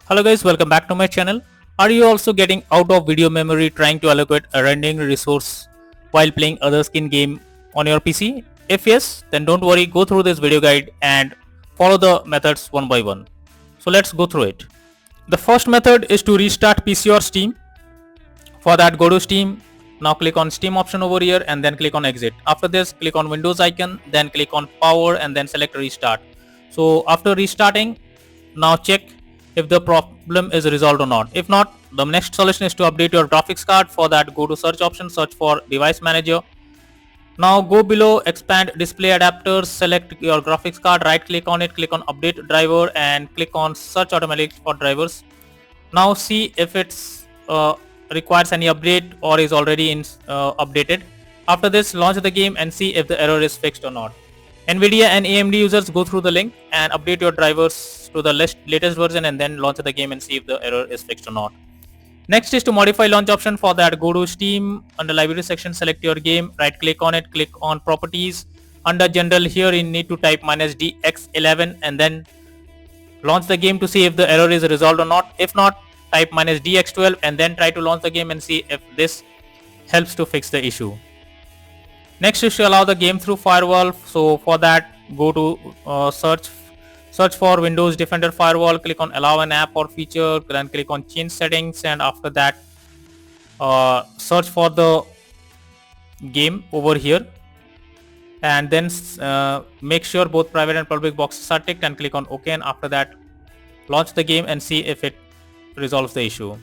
Hello guys, welcome back to my channel. Are you also getting out of video memory trying to allocate a rendering resource while playing other skin game on your PC? If yes, then don't worry, go through this video guide and follow the methods one by one. So let's go through it. The first method is to restart PC or Steam. For that, go to Steam. Now click on Steam option over here and then click on exit. After this, click on Windows icon, then click on power and then select restart. So after restarting, now check if the problem is resolved or not. If not, the next solution is to update your graphics card. For that, go to search option, search for device manager. Now go below expand display adapters, select your graphics card, right click on it, click on update driver and click on search automatically for drivers. Now see if it's requires any update or is already updated. After this, launch the game and see if the error is fixed or not. Nvidia and AMD users, go through the link and update your drivers to the latest version and then launch the game and see if the error is fixed or not. Next is to modify launch option. For that, go to Steam, under library section, select your game, right click on it, click on properties. Under general, here you need to type -dx11 and then launch the game to see if the error is resolved or not. If not, type -dx12 and then try to launch the game and see if this helps to fix the issue. Next is to allow the game through firewall. So for that, go to search for Windows Defender Firewall, click on allow an app or feature, then click on change settings, and after that search for the game over here and then make sure both private and public boxes are ticked and click on OK, and after that launch the game and see if it resolves the issue.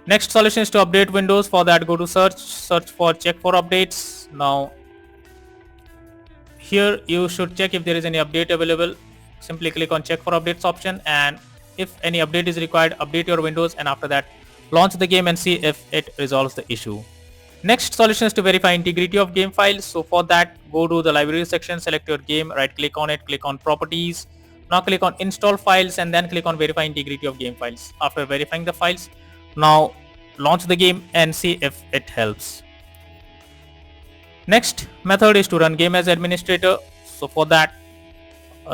Next solution is to update Windows. For that, go to search for check for updates. Now here you should check if there is any update available. Simply click on check for updates option, and if any update is required, update your Windows and after that launch the game and see if it resolves the issue. Next solution is to verify integrity of game files. So for that, go to the library section, select your game, right click on it, click on properties. Now click on install files and then click on verify integrity of game files. After verifying the files, now launch the game and see if it helps. Next method is to run game as administrator. So for that,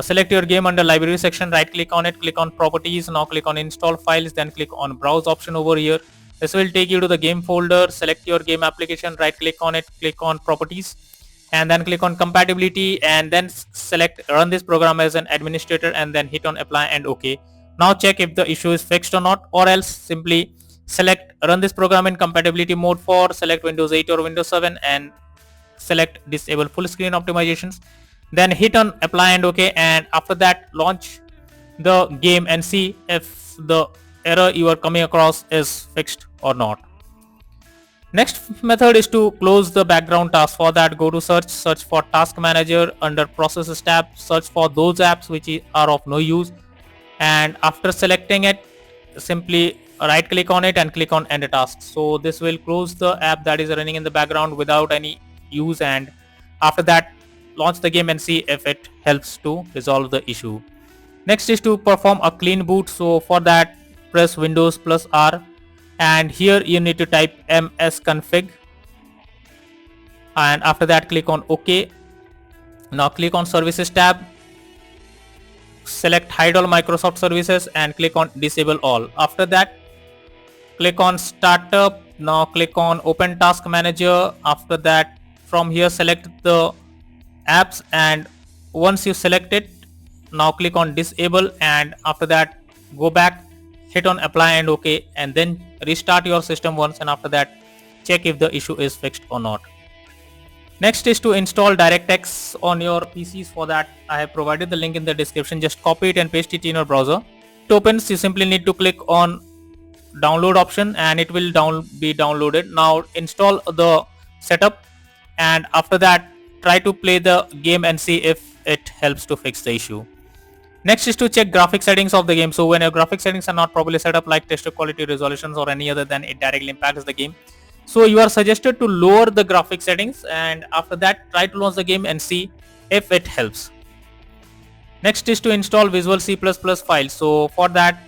select your game under library section, right click on it, click on properties. Now click on install files, then click on browse option over here. This will take you to the game folder. Select your game application, right click on it, click on properties and then click on compatibility and then select run this program as an administrator and then hit on apply and OK. Now check if the issue is fixed or not, or else simply select run this program in compatibility mode for select Windows 8 or Windows 7 and select disable full screen optimizations, then hit on apply and OK, and after that launch the game and see if the error you are coming across is fixed or not. Next method is to close the background task. For that, go to search for task manager, under processes tab, search for those apps which are of no use, and after selecting it, simply right click on it and click on end task. So this will close the app that is running in the background without any use, and after that launch the game and see if it helps to resolve the issue. Next is to perform a clean boot. So for that, press Windows plus R and here you need to type msconfig and after that click on OK. Now click on services tab, select hide all Microsoft services and click on disable all. After that click on startup. Now click on open task manager. After that, from here select the apps and once you select it, now click on disable and after that go back, hit on apply and OK and then restart your system once and after that check if the issue is fixed or not. Next is to install DirectX on your PCs. For that, I have provided the link in the description. Just copy it and paste it in your browser. It opens, you simply need to click on download option and it will be downloaded. Now install the setup and after that try to play the game and see if it helps to fix the issue. Next is to check graphic settings of the game. So when your graphic settings are not properly set up, like texture quality, resolutions or any other, then it directly impacts the game. So you are suggested to lower the graphic settings and after that try to launch the game and see if it helps. Next is to install Visual C++ files. So for that,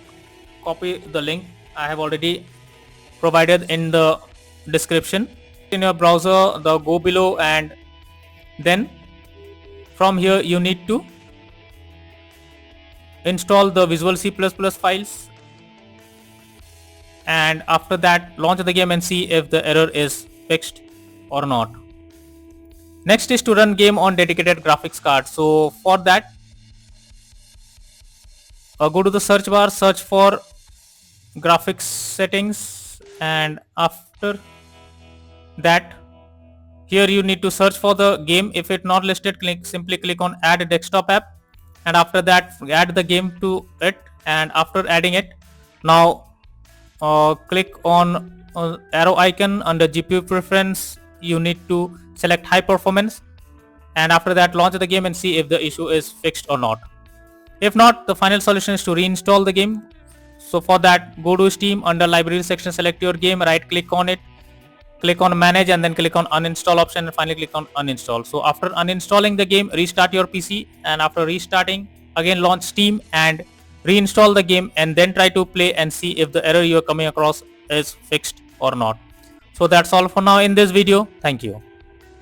copy the link I have already provided in the description. In your browser, go below and then from here you need to install the Visual C++ files and after that launch the game and see if the error is fixed or not. Next is to run game on dedicated graphics card. So for that, go to the search bar, search for graphics settings, and after that here you need to search for the game. If it not listed, simply click on add desktop app, and after that add the game to it. And after adding it, now click on arrow icon under GPU preference. You need to select high performance, and after that launch the game and see if the issue is fixed or not. If not, the final solution is to reinstall the game. So for that, go to Steam, under library section select your game, right click on it, click on manage, and then click on uninstall option, and finally click on uninstall. So after uninstalling the game, restart your PC, and after restarting again launch Steam and reinstall the game, and then try to play and see if the error you are coming across is fixed or not. So that's all for now in this video. Thank you.